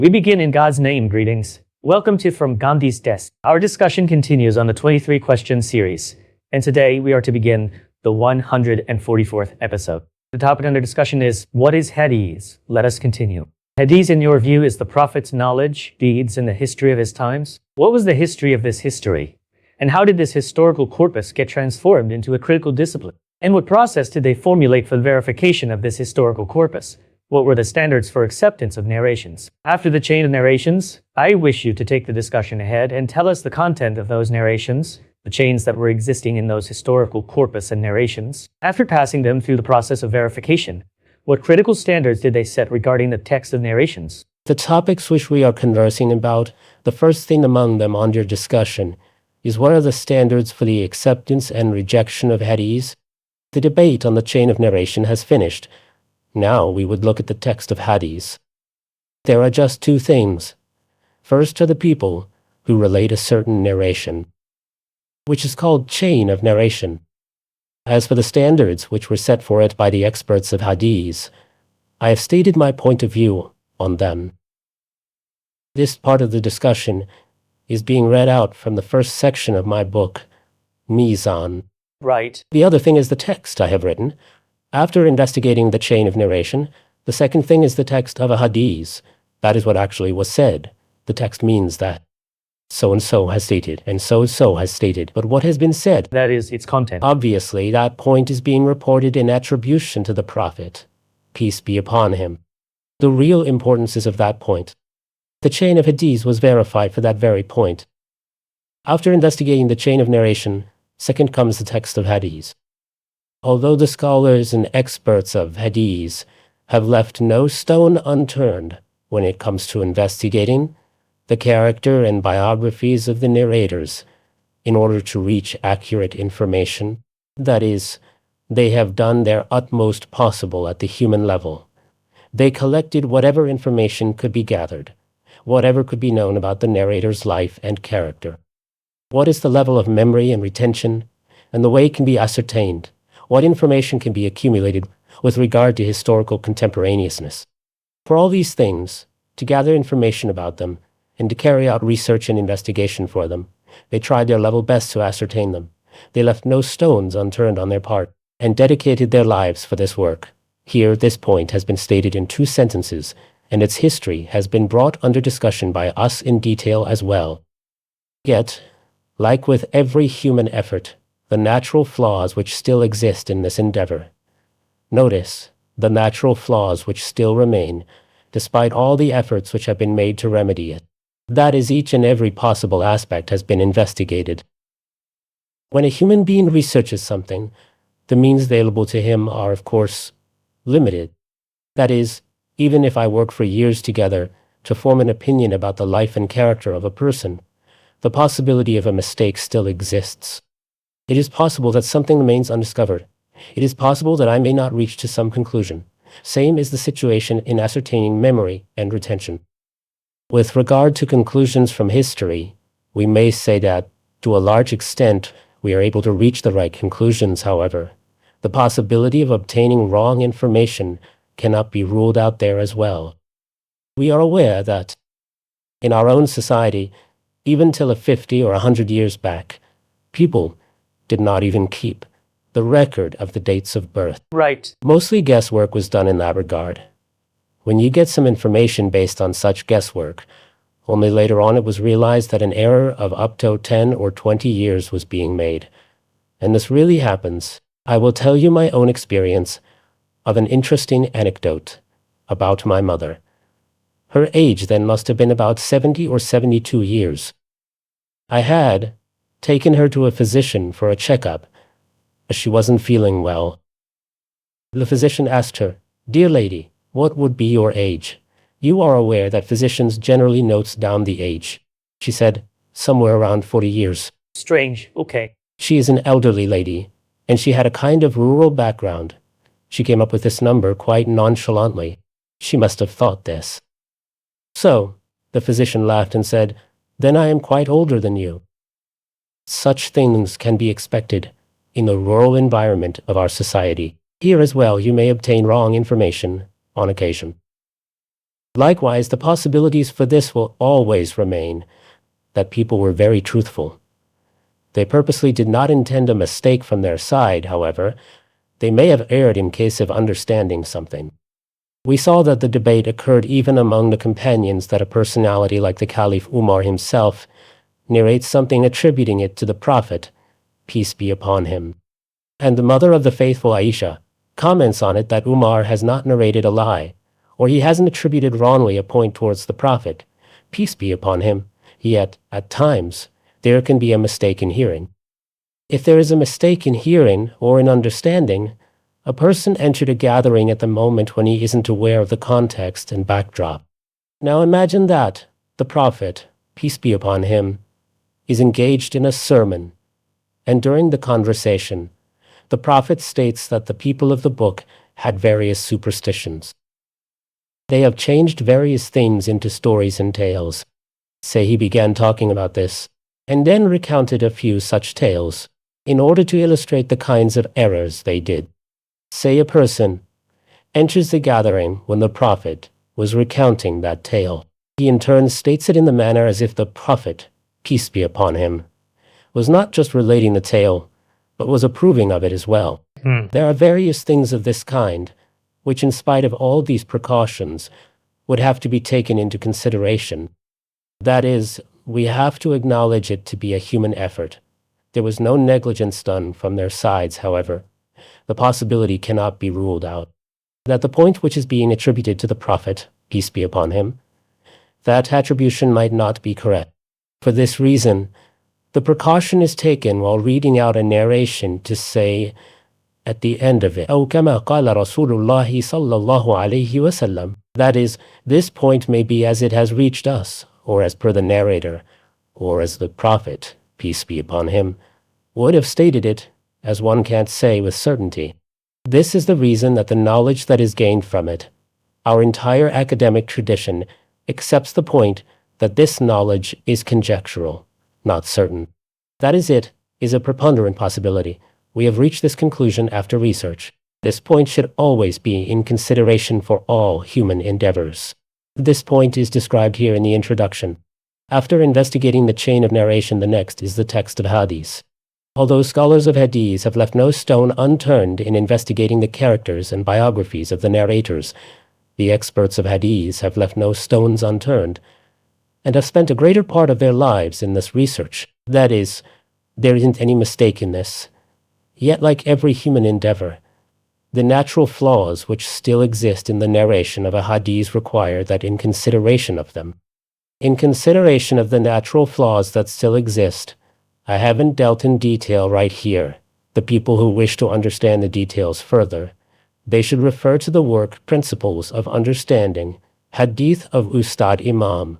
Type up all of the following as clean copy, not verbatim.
We begin in God's name. Greetings. Welcome to From Gandhi's Desk. Our discussion continues on the 23 question series, and today we are to begin the 144th episode. The topic under discussion is, what is Hadith? Let us continue. Hadith, in your view, is the Prophet's knowledge, deeds, and the history of his times? What was the history of this history? And how did this historical corpus get transformed into a critical discipline? And what process did they formulate for the verification of this historical corpus? What were the standards for acceptance of narrations? After the chain of narrations, I wish you to take the discussion ahead and tell us the content of those narrations, the chains that were existing in those historical corpus and narrations. After passing them through the process of verification, what critical standards did they set regarding the text of narrations? The topics which we are conversing about, the first thing among them under discussion is what are the standards for the acceptance and rejection of Hadith? The debate on the chain of narration has finished. Now we would look at the text of Hadith. There are just two things. First are the people who relate a certain narration, which is called chain of narration. As for the standards which were set for it by the experts of Hadith, I have stated my point of view on them. This part of the discussion is being read out from the first section of my book, Meezan. Right. The other thing is the text I have written. After investigating the chain of narration, the second thing is the text of a Hadith. That is what actually was said. The text means that so-and-so has stated, and so-and-so has stated. But what has been said? That is, its content. Obviously, that point is being reported in attribution to the Prophet. Peace be upon him. The real importance is of that point. The chain of Hadith was verified for that very point. After investigating the chain of narration, second comes the text of Hadith. Although the scholars and experts of Hadith have left no stone unturned when it comes to investigating the character and biographies of the narrators in order to reach accurate information, that is, they have done their utmost possible at the human level. They collected whatever information could be gathered, whatever could be known about the narrator's life and character. What is the level of memory and retention, and the way it can be ascertained? What information can be accumulated with regard to historical contemporaneousness? For all these things, to gather information about them, and to carry out research and investigation for them, they tried their level best to ascertain them. They left no stones unturned on their part, and dedicated their lives for this work. Here, this point has been stated in 2 sentences, and its history has been brought under discussion by us in detail as well. Yet, like with every human effort, the natural flaws which still exist in this endeavor. Notice the natural flaws which still remain, despite all the efforts which have been made to remedy it. That is, each and every possible aspect has been investigated. When a human being researches something, the means available to him are, of course, limited. That is, even if I work for years together to form an opinion about the life and character of a person, the possibility of a mistake still exists. It is possible that something remains undiscovered. It is possible that I may not reach to some conclusion. Same is the situation in ascertaining memory and retention. With regard to conclusions from history, we may say that, to a large extent, we are able to reach the right conclusions, however. The possibility of obtaining wrong information cannot be ruled out there as well. We are aware that, in our own society, even till 50 or 100 years back, people did not even keep the record of the dates of birth. Right. Mostly guesswork was done in that regard. When you get some information based on such guesswork, only later on it was realized that an error of up to 10 or 20 years was being made. And this really happens. I will tell you my own experience of an interesting anecdote about my mother. Her age then must have been about 70 or 72 years. I had taken her to a physician for a checkup, as she wasn't feeling well. The physician asked her, "Dear lady, what would be your age? You are aware that physicians generally note down the age." She said, "Somewhere around 40 years. Strange. Okay. She is an elderly lady, and she had a kind of rural background. She came up with this number quite nonchalantly. She must have thought this." So, the physician laughed and said, "Then I am quite older than you." Such things can be expected in the rural environment of our society. Here as well you may obtain wrong information on occasion. Likewise, the possibilities for this will always remain, that people were very truthful. They purposely did not intend a mistake from their side, however. They may have erred in case of understanding something. We saw that the debate occurred even among the companions, that a personality like the Caliph Umar himself narrates something attributing it to the Prophet, peace be upon him. And the mother of the faithful, Aisha, comments on it that Umar has not narrated a lie, or he hasn't attributed wrongly a point towards the Prophet, peace be upon him, yet, at times, there can be a mistake in hearing. If there is a mistake in hearing or in understanding, a person entered a gathering at the moment when he isn't aware of the context and backdrop. Now imagine that the Prophet, peace be upon him, is engaged in a sermon, and during the conversation, the Prophet states that the people of the book had various superstitions. They have changed various things into stories and tales. Say he began talking about this, and then recounted a few such tales, in order to illustrate the kinds of errors they did. Say a person enters the gathering when the Prophet was recounting that tale. He in turn states it in the manner as if the Prophet, peace be upon him, was not just relating the tale, but was approving of it as well. There are various things of this kind, which in spite of all these precautions, would have to be taken into consideration. That is, we have to acknowledge it to be a human effort. There was no negligence done from their sides, however. The possibility cannot be ruled out that the point which is being attributed to the Prophet, peace be upon him, that attribution might not be correct. For this reason, the precaution is taken while reading out a narration to say at the end of it, أو كما قال رسول الله صلى الله عليه وسلم. That is, this point may be as it has reached us, or as per the narrator, or as the Prophet, peace be upon him, would have stated it, as one can't say with certainty. This is the reason that the knowledge that is gained from it, our entire academic tradition, accepts the point that this knowledge is conjectural, not certain. That is a preponderant possibility. We have reached this conclusion after research. This point should always be in consideration for all human endeavors. This point is described here in the introduction. After investigating the chain of narration, the next is the text of Hadis. Although scholars of Hadith have left no stone unturned in investigating the characters and biographies of the narrators, the experts of Hadith have left no stones unturned, and have spent a greater part of their lives in this research. That is, there isn't any mistake in this. Yet, like every human endeavor, the natural flaws which still exist in the narration of a Hadith require that in consideration of them, in consideration of the natural flaws that still exist, I haven't dealt in detail right here. The people who wish to understand the details further, they should refer to the work Principles of Understanding, Hadith of Ustad Imam,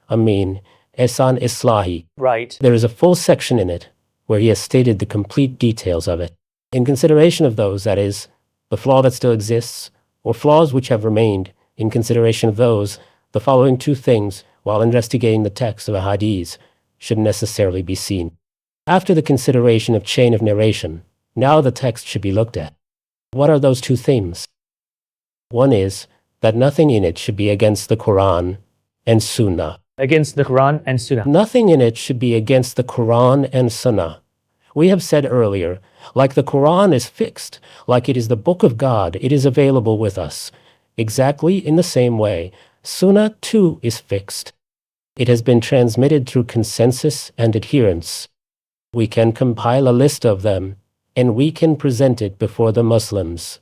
Amin, Ahsan Islahi. Right. There is a full section in it where he has stated the complete details of it. In consideration of those, that is, the flaw that still exists, or flaws which have remained, in consideration of those, the following two things, while investigating the text of a Hadith, should necessarily be seen. After the consideration of chain of narration, now the text should be looked at. What are those two themes? One is that nothing in it should be against the Quran and Sunnah. Against the Quran and Sunnah. Nothing in it should be against the Quran and Sunnah. We have said earlier, like the Quran is fixed, like it is the book of God, it is available with us. Exactly in the same way, Sunnah too is fixed. It has been transmitted through consensus and adherence. We can compile a list of them, and we can present it before the Muslims.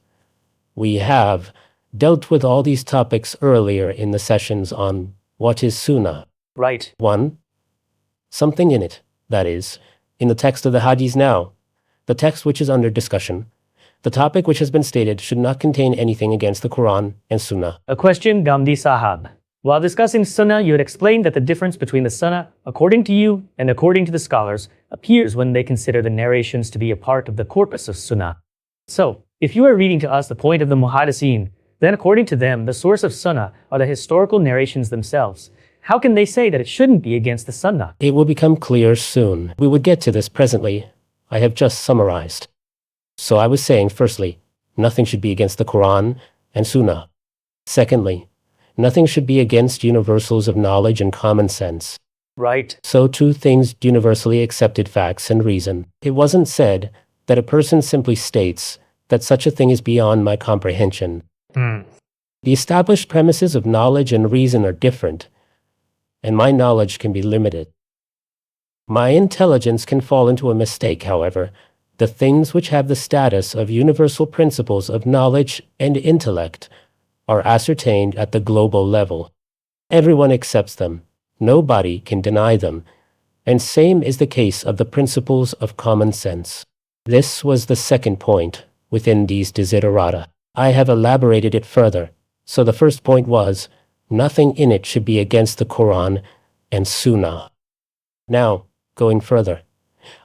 We have dealt with all these topics earlier in the sessions on what is Sunnah. Right. 1. Something in it, that is, in the text of the Hadith now, the text which is under discussion, the topic which has been stated should not contain anything against the Quran and Sunnah. A question, Ghamidi Sahab. While discussing Sunnah, you had explained that the difference between the Sunnah, according to you and according to the scholars, appears when they consider the narrations to be a part of the corpus of Sunnah. So, if you are reading to us the point of the Muhaddisin, then according to them, the source of Sunnah are the historical narrations themselves. How can they say that it shouldn't be against the Sunnah? It will become clear soon. We would get to this presently. I have just summarized. So I was saying, firstly, nothing should be against the Quran and Sunnah. Secondly, Nothing should be against universals of knowledge and common sense. Right. So two things universally accepted facts and reason. It wasn't said that a person simply states that such a thing is beyond my comprehension. The established premises of knowledge and reason are different, and my knowledge can be limited. My intelligence can fall into a mistake, however. The things which have the status of universal principles of knowledge and intellect are ascertained at the global level. Everyone accepts them. Nobody can deny them. And same is the case of the principles of common sense. This was the second point within these desiderata. I have elaborated it further. So the first point was, nothing in it should be against the Quran and Sunnah. Now, going further.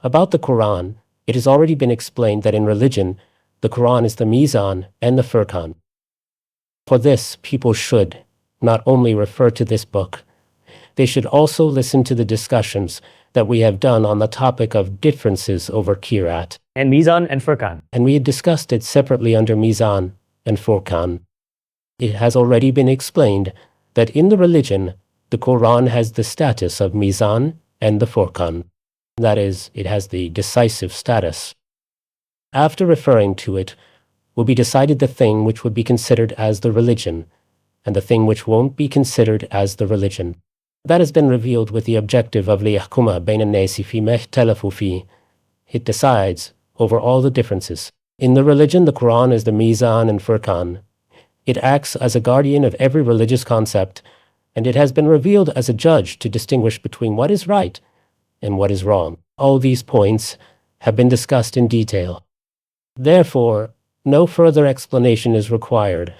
About the Quran, it has already been explained that in religion, the Quran is the Meezan and the Furqan. For this, people should not only refer to this book, they should also listen to the discussions that we have done on the topic of differences over Qira'at. And Meezan and Furqan. And we had discussed it separately under Meezan and Furqan. It has already been explained that in the religion, the Quran has the status of Meezan and the Furqan. That is, it has the decisive status. After referring to it, will be decided the thing which would be considered as the religion, and the thing which won't be considered as the religion. That has been revealed with the objective of لِيَحْكُمَ بَيْنَ النَّاسِ فِي مَا اخْتَلَفُوا فِيهِ. It decides over all the differences. In the religion, the Quran is the Meezan and Furqan. It acts as a guardian of every religious concept, and it has been revealed as a judge to distinguish between what is right and what is wrong. All these points have been discussed in detail. Therefore, no further explanation is required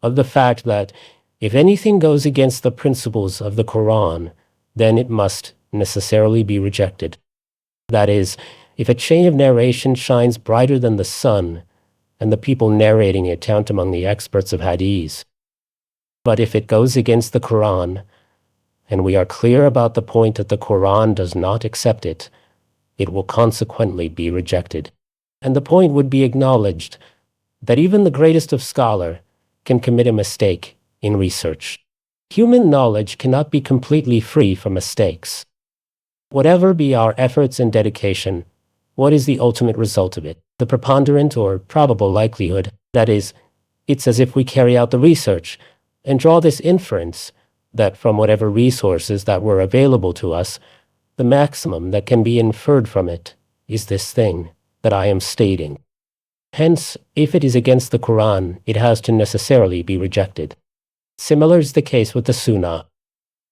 of the fact that if anything goes against the principles of the Quran, then it must necessarily be rejected. That is, if a chain of narration shines brighter than the sun, and the people narrating it count among the experts of Hadith. But if it goes against the Quran, and we are clear about the point that the Quran does not accept it, it will consequently be rejected. And the point would be acknowledged that even the greatest of scholars can commit a mistake in research. Human knowledge cannot be completely free from mistakes. Whatever be our efforts and dedication, what is the ultimate result of it? The preponderant or probable likelihood, that is, it's as if we carry out the research and draw this inference that from whatever resources that were available to us, the maximum that can be inferred from it is this thing that I am stating. Hence, if it is against the Quran, it has to necessarily be rejected. Similar is the case with the Sunnah.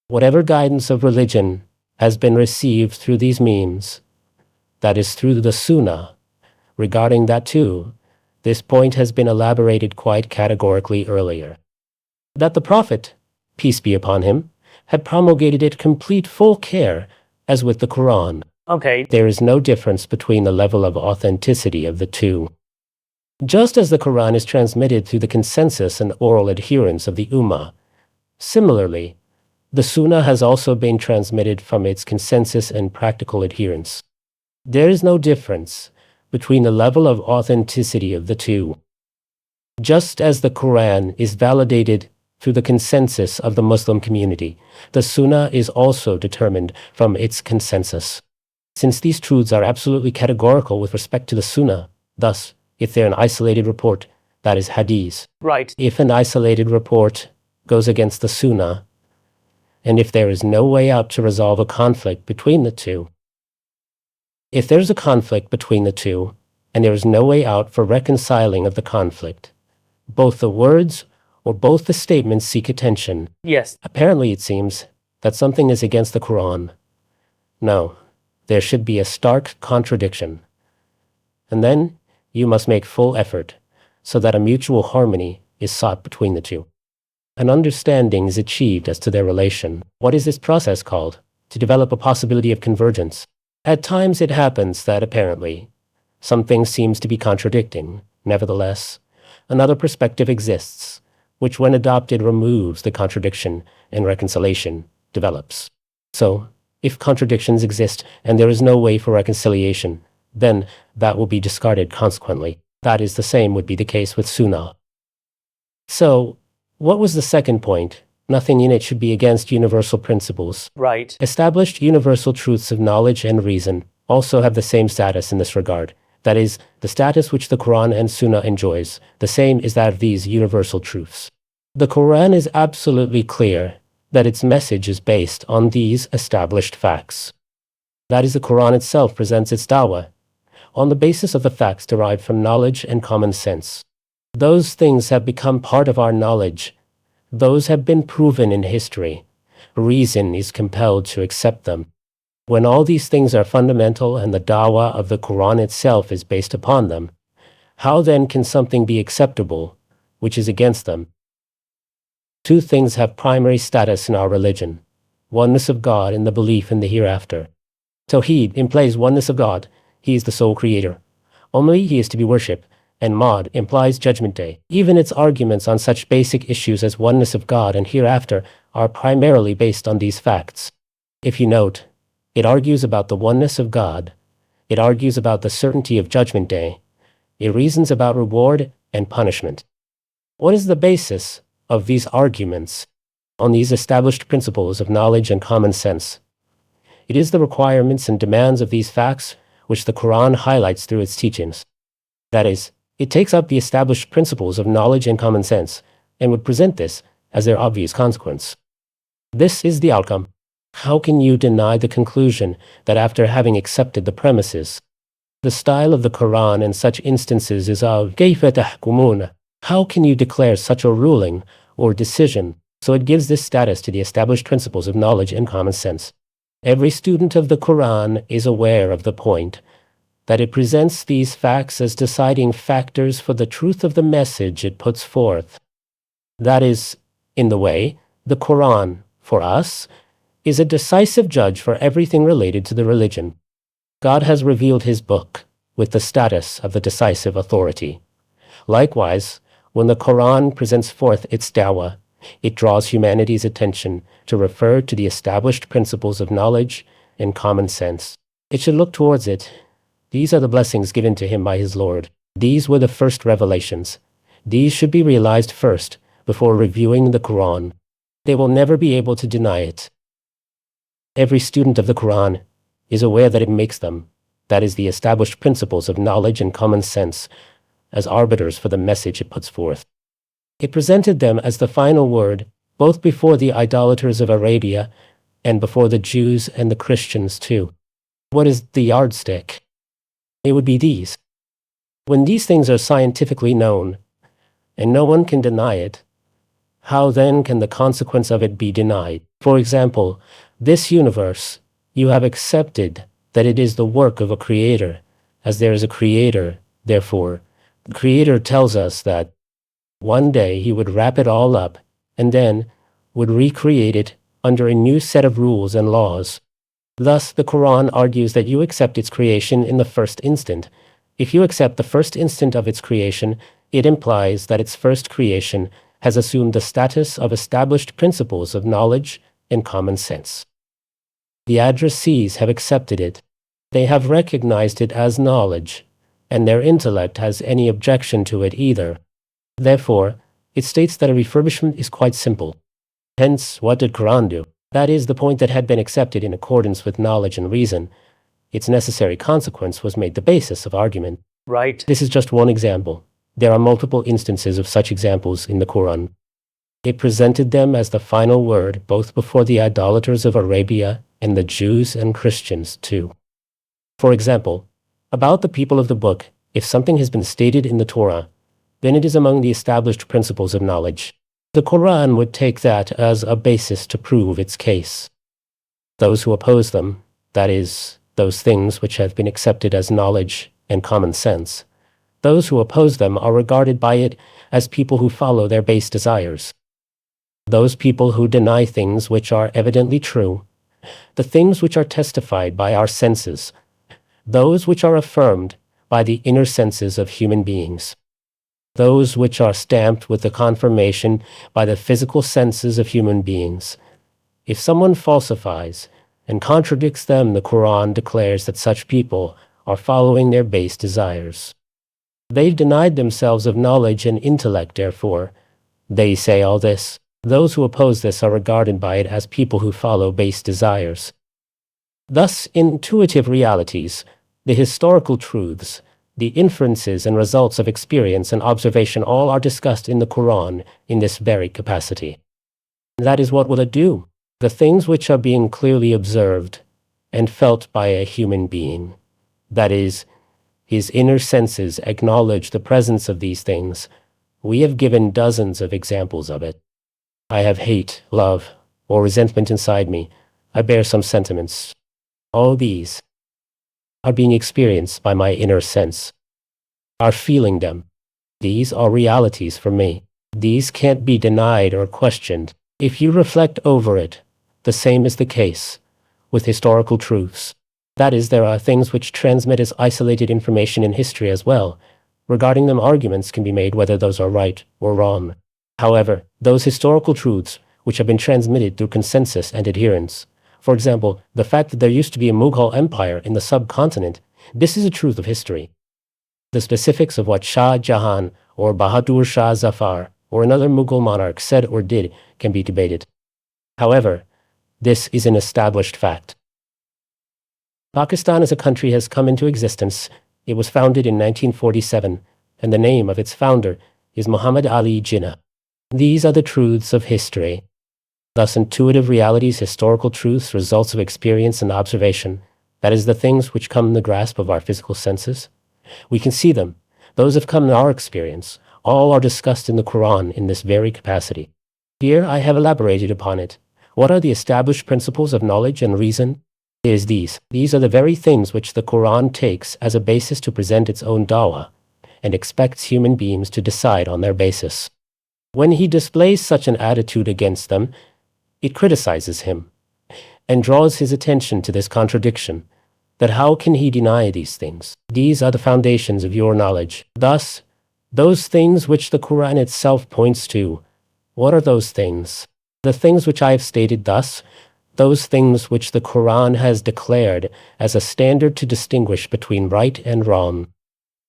Whatever guidance of religion has been received through these means, that is through the Sunnah, regarding that too, this point has been elaborated quite categorically earlier. That the Prophet, peace be upon him, had promulgated it complete full care, as with the Quran. Okay. There is no difference between the level of authenticity of the two. Just as the Quran is transmitted through the consensus and oral adherence of the Ummah, similarly, the Sunnah has also been transmitted from its consensus and practical adherence. There is no difference between the level of authenticity of the two. Just as the Quran is validated through the consensus of the Muslim community, the Sunnah is also determined from its consensus. Since these truths are absolutely categorical with respect to the Sunnah, thus, if they're an isolated report, that is Hadith. Right. If an isolated report goes against the Sunnah, and if there is no way out to resolve a conflict between the two, if there's a conflict between the two, and there is no way out for reconciling of the conflict, both the words or both the statements seek attention. Yes. Apparently it seems that something is against the Quran. No, there should be a stark contradiction. And then you must make full effort so that a mutual harmony is sought between the two. An understanding is achieved as to their relation. What is this process called? To develop a possibility of convergence. At times it happens that apparently something seems to be contradicting. Nevertheless, another perspective exists, which when adopted removes the contradiction and reconciliation develops. So, if contradictions exist and there is no way for reconciliation, then that will be discarded consequently. That is the same would be the case with Sunnah. So, what was the second point Nothing in it should be against universal principles. Right. Established universal truths of knowledge and reason also have the same status in this regard. That is, the status which the Quran and Sunnah enjoys, the same is that of these universal truths. The Quran is absolutely clear that its message is based on these established facts. That is, the Quran itself presents its dawah on the basis of the facts derived from knowledge and common sense. Those things have become part of our knowledge. Those have been proven in history. Reason is compelled to accept them. When all these things are fundamental and the dawah of the Quran itself is based upon them, how then can something be acceptable which is against them? Two things have primary status in our religion: oneness of God and the belief in the hereafter. Tawheed implies oneness of God. He is the sole creator. Only He is to be worshipped. And Maud implies Judgment Day. Even its arguments on such basic issues as oneness of God and hereafter are primarily based on these facts. If you note, it argues about the oneness of God. It argues about the certainty of Judgment Day. It reasons about reward and punishment. What is the basis of these arguments on these established principles of knowledge and common sense? It is the requirements and demands of these facts which the Quran highlights through its teachings. That is, it takes up the established principles of knowledge and common sense and would present this as their obvious consequence. This is the outcome. How can you deny the conclusion that after having accepted the premises, the style of the Quran in such instances is of كَيْفَ تَحْكُمُونَ? How can you declare such a ruling or decision? So it gives this status to the established principles of knowledge and common sense. Every student of the Quran is aware of the point that it presents these facts as deciding factors for the truth of the message it puts forth. That is, in the way, the Quran, for us, is a decisive judge for everything related to the religion. God has revealed His book with the status of the decisive authority. Likewise, when the Quran presents forth its dawah, it draws humanity's attention to refer to the established principles of knowledge and common sense. It should look towards it. These are the blessings given to him by his Lord. These were the first revelations. These should be realized first before reviewing the Quran. They will never be able to deny it. Every student of the Quran is aware that it makes them, that is, the established principles of knowledge and common sense, as arbiters for the message it puts forth. It presented them as the final word, both before the idolaters of Arabia and before the Jews and the Christians too. What is the yardstick? It would be these. When these things are scientifically known, and no one can deny it, how then can the consequence of it be denied? For example, this universe, you have accepted that it is the work of a creator. As there is a creator, therefore, the creator tells us that one day he would wrap it all up and then would recreate it under a new set of rules and laws. Thus, the Quran argues that you accept its creation in the first instant. If you accept the first instant of its creation, it implies that its first creation has assumed the status of established principles of knowledge and common sense. The addressees have accepted it. They have recognized it as knowledge, and their intellect has any objection to it either. Therefore, it states that a refurbishment is quite simple. Hence, what did Quran do? That is, the point that had been accepted in accordance with knowledge and reason, its necessary consequence was made the basis of argument. Right. This is just one example. There are multiple instances of such examples in the Quran. It presented them as the final word both before the idolaters of Arabia and the Jews and Christians too. For example, about the people of the book, if something has been stated in the Torah, then it is among the established principles of knowledge. The Quran would take that as a basis to prove its case. Those who oppose them, that is, those things which have been accepted as knowledge and common sense, those who oppose them are regarded by it as people who follow their base desires. Those people who deny things which are evidently true, the things which are testified by our senses, those which are affirmed by the inner senses of human beings, those which are stamped with the confirmation by the physical senses of human beings. If someone falsifies and contradicts them, the Quran declares that such people are following their base desires. They've denied themselves of knowledge and intellect, therefore. They say all this. Those who oppose this are regarded by it as people who follow base desires. Thus, intuitive realities, the historical truths, the inferences and results of experience and observation all are discussed in the Quran in this very capacity. That is what will it do? The things which are being clearly observed and felt by a human being, that is, his inner senses acknowledge the presence of these things. We have given dozens of examples of it. I have hate, love, or resentment inside me. I bear some sentiments. All these are being experienced by my inner sense, are feeling them. These are realities for me. These can't be denied or questioned. If you reflect over it, the same is the case with historical truths. That is, there are things which transmit as isolated information in history as well. Regarding them, arguments can be made whether those are right or wrong. However, those historical truths which have been transmitted through consensus and adherence, for example, the fact that there used to be a Mughal empire in the subcontinent, this is a truth of history. The specifics of what Shah Jahan or Bahadur Shah Zafar or another Mughal monarch said or did can be debated. However, this is an established fact. Pakistan as a country has come into existence. It was founded in 1947, and the name of its founder is Muhammad Ali Jinnah. These are the truths of history. Thus, intuitive realities, historical truths, results of experience and observation, that is, the things which come in the grasp of our physical senses. We can see them. Those have come in our experience. All are discussed in the Quran in this very capacity. Here I have elaborated upon it. What are the established principles of knowledge and reason? It is these. These are the very things which the Quran takes as a basis to present its own dawah, and expects human beings to decide on their basis. When he displays such an attitude against them, it criticizes him, and draws his attention to this contradiction, that how can he deny these things? These are the foundations of your knowledge. Thus, those things which the Quran itself points to, what are those things? The things which I have stated thus, those things which the Quran has declared as a standard to distinguish between right and wrong.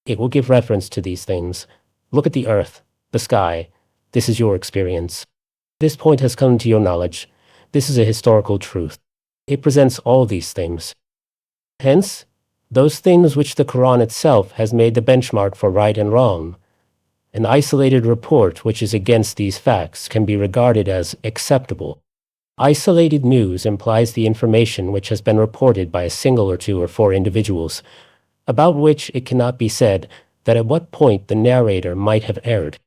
It will give reference to these things. Look at the earth, the sky. This is your experience. This point has come to your knowledge. This is a historical truth. It presents all these things. Hence, those things which the Quran itself has made the benchmark for right and wrong. An isolated report which is against these facts can be regarded as acceptable. Isolated news implies the information which has been reported by a single or two or four individuals, about which it cannot be said that at what point the narrator might have erred,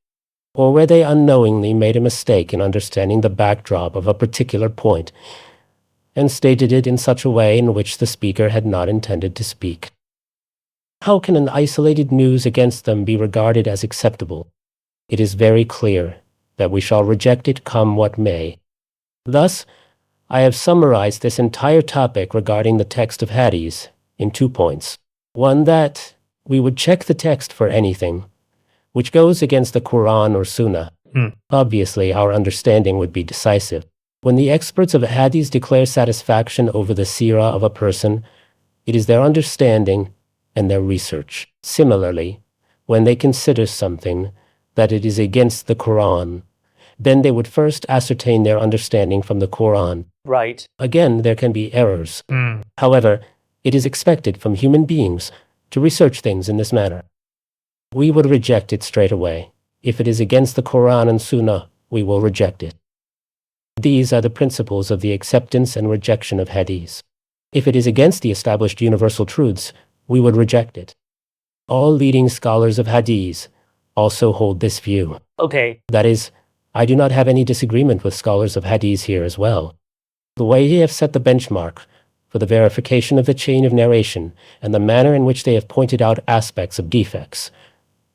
or where they unknowingly made a mistake in understanding the backdrop of a particular point, and stated it in such a way in which the speaker had not intended to speak. How can an isolated news against them be regarded as acceptable? It is very clear that we shall reject it come what may. Thus, I have summarized this entire topic regarding the text of Hadis in 2 points. One, that we would check the text for anything which goes against the Quran or Sunnah. Obviously, our understanding would be decisive. When the experts of Hadis declare satisfaction over the seerah of a person, it is their understanding and their research. Similarly, when they consider something that it is against the Quran, then they would first ascertain their understanding from the Quran. Right. Again, there can be errors. However, it is expected from human beings to research things in this manner. We would reject it straight away. If it is against the Quran and Sunnah, we will reject it. These are the principles of the acceptance and rejection of Hadith. If it is against the established universal truths, we would reject it. All leading scholars of Hadith also hold this view. Okay. That is, I do not have any disagreement with scholars of Hadith here as well. The way they have set the benchmark for the verification of the chain of narration and the manner in which they have pointed out aspects of defects,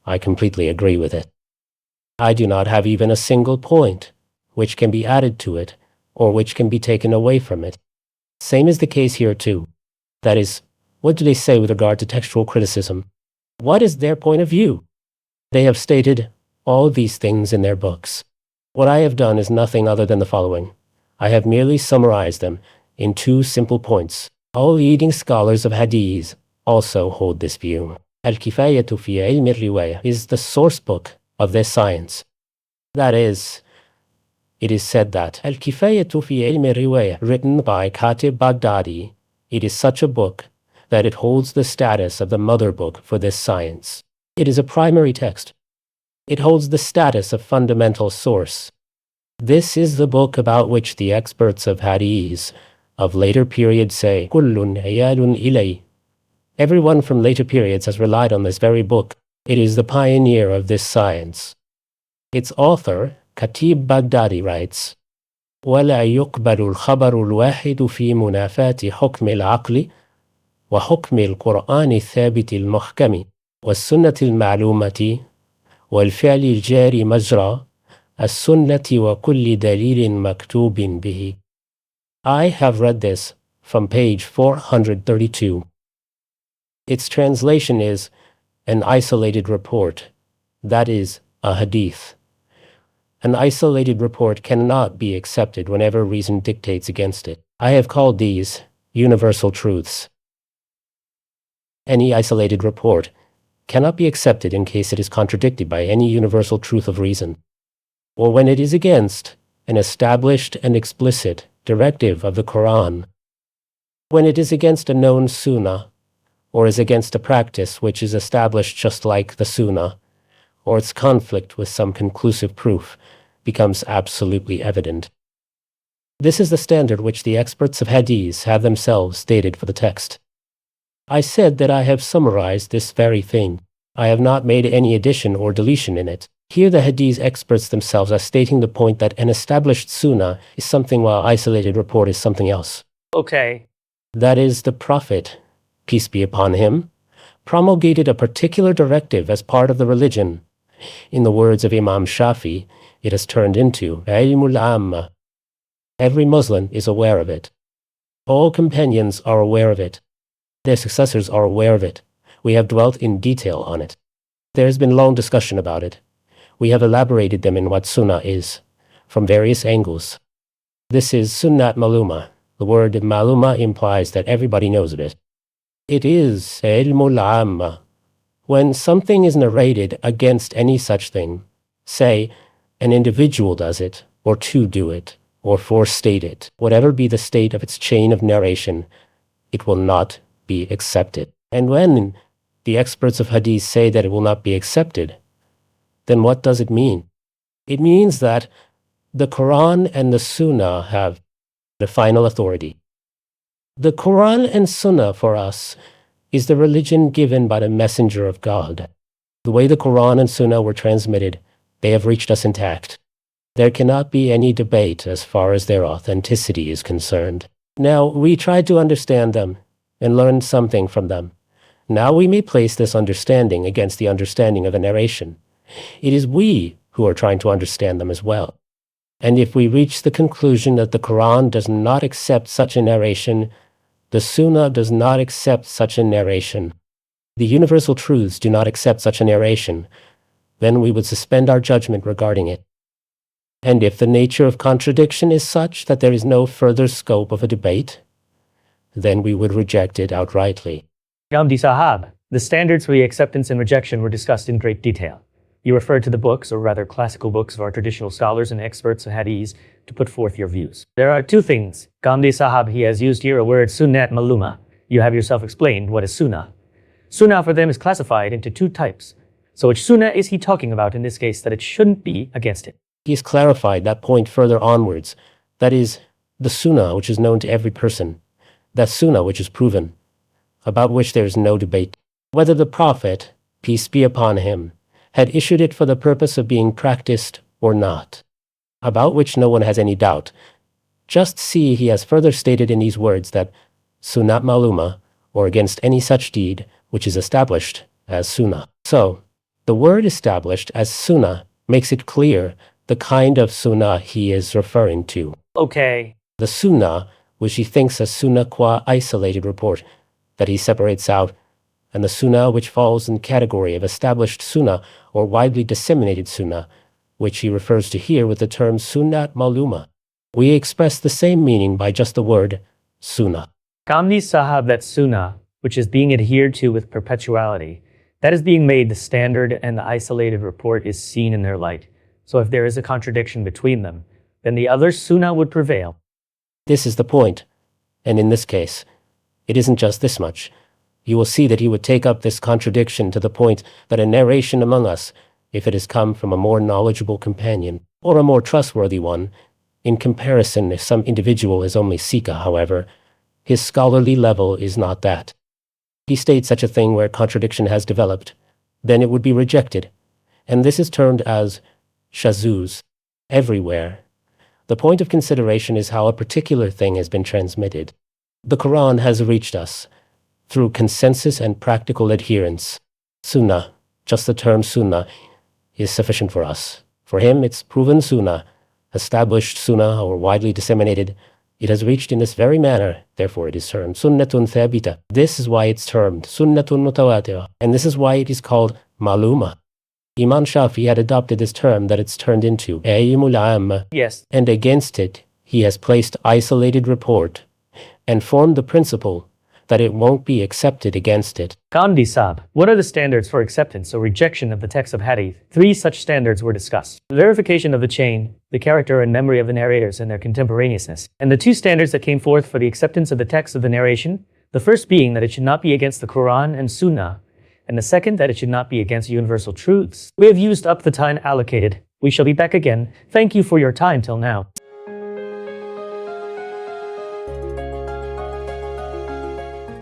I completely agree with it. I do not have even a single point which can be added to it or which can be taken away from it. Same is the case here too. That is, what do they say with regard to textual criticism? What is their point of view? They have stated all these things in their books. What I have done is nothing other than the following. I have merely summarized them in 2 simple points. All leading scholars of Hadith also hold this view. Al-Kifayatu fi ilm al-riwayah is the source book of their science. That is, It is said that Al-Kifayatu fi ilm riwayah, written by Khatib Baghdadi, it is such a book that it holds the status of the mother book for this science. It is a primary text. It holds the status of fundamental source. This is the book about which the experts of Hadis of later periods say, Kullun ayalun ilay. Everyone from later periods has relied on this very book. It is the pioneer of this science. Its author, Khatib Baghdadi, writes, وَلَا يُقْبَلُ الْخَبَرُ الْوَاحِدُ فِي مُنَافَاةِ حُكْمِ الْعَقْلِ وَحُكْمِ الْقُرْآنِ الثَّابِتِ الْمُحْكَمِ وَالسُّنَّةِ الْمَعْلُومَةِ وَالْفِعْلِ الْجَارِ مَجْرَى السُّنَّةِ وَكُلِّ دَلِيلٍ مَكْتُوبٍ بِهِ. I have read this from page 432. Its translation is an isolated report, that is, a hadith. An isolated report cannot be accepted whenever reason dictates against it. I have called these universal truths. Any isolated report cannot be accepted in case it is contradicted by any universal truth of reason, or when it is against an established and explicit directive of the Quran, when it is against a known Sunnah, or is against a practice which is established just like the Sunnah, or its conflict with some conclusive proof becomes absolutely evident. This is the standard which the experts of Hadith have themselves stated for the text. I said that I have summarized this very thing. I have not made any addition or deletion in it. Here the Hadith experts themselves are stating the point that an established Sunnah is something while isolated report is something else. Okay. That is, the Prophet, peace be upon him, promulgated a particular directive as part of the religion. In the words of Imam Shafi, it has turned into ilmul amma. Every Muslim is aware of it. All companions are aware of it. Their successors are aware of it. We have dwelt in detail on it. There has been long discussion about it. We have elaborated them in what Sunnah is, from various angles. This is Sunnat Maluma. The word Maluma implies that everybody knows of it. It is ilmul amma. When something is narrated against any such thing, say, an individual does it, or two do it, or four state it, whatever be the state of its chain of narration, it will not be accepted. And when the experts of Hadith say that it will not be accepted, then what does it mean? It means that the Quran and the Sunnah have the final authority. The Quran and Sunnah for us is the religion given by the Messenger of God. The way the Quran and Sunnah were transmitted, they have reached us intact. There cannot be any debate as far as their authenticity is concerned. Now, we tried to understand them and learn something from them. Now we may place this understanding against the understanding of the narration. It is we who are trying to understand them as well. And if we reach the conclusion that the Quran does not accept such a narration, the Sunnah does not accept such a narration, the universal truths do not accept such a narration, then we would suspend our judgment regarding it. And if the nature of contradiction is such that there is no further scope of a debate, then we would reject it outrightly. Ghamidi Sahab, the standards for the acceptance and rejection were discussed in great detail. You referred to the books, or rather classical books of our traditional scholars and experts of Hadith to put forth your views. There are two things. Ghamidi Sahab, he has used here a word Sunnat Maluma. You have yourself explained what is Sunnah. Sunnah for them is classified into two types. So which Sunnah is he talking about in this case that it shouldn't be against it? He has clarified that point further onwards. That is, the Sunnah which is known to every person. That Sunnah which is proven, about which there is no debate. Whether the Prophet, peace be upon him, had issued it for the purpose of being practiced or not, about which no one has any doubt. Just see he has further stated in these words that Sunnat Maluma, or against any such deed which is established as Sunnah. So, the word established as Sunnah makes it clear the kind of Sunnah he is referring to. Okay. The Sunnah, which he thinks a Sunnah qua isolated report, that he separates out, and the Sunnah which falls in the category of established Sunnah or widely disseminated Sunnah, which he refers to here with the term Sunnat Maluma. We express the same meaning by just the word Sunnah. Ghamidi Sahab, that Sunnah, which is being adhered to with perpetuality, that is being made the standard, and the isolated report is seen in their light. So if there is a contradiction between them, then the other Sunnah would prevail. This is the point. And in this case, it isn't just this much. You will see that he would take up this contradiction to the point that a narration among us, if it has come from a more knowledgeable companion, or a more trustworthy one, in comparison, if some individual is only Sikha, however, his scholarly level is not that. He states such a thing where contradiction has developed, then it would be rejected, and this is termed as shazuz, everywhere. The point of consideration is how a particular thing has been transmitted. The Quran has reached us through consensus and practical adherence. Sunnah, just the term Sunnah, is sufficient for us. For him, it's proven Sunnah, established Sunnah, or widely disseminated. It has reached in this very manner, therefore it is termed Sunnatun Thabita. This is why it's termed Sunnatun Mutawatira, and this is why it is called Maluma. Imam Shafi had adopted this term that it's turned into Ayyimul Amma, Yes. and against it he has placed isolated report and formed the principle that it won't be accepted against it. Ghamidi Saab, what are the standards for acceptance or rejection of the text of Hadith? 3 such standards were discussed. Verification of the chain, the character and memory of the narrators and their contemporaneousness. And the 2 standards that came forth for the acceptance of the text of the narration, the first being that it should not be against the Quran and Sunnah, and the second that it should not be against universal truths. We have used up the time allocated. We shall be back again. Thank you for your time till now.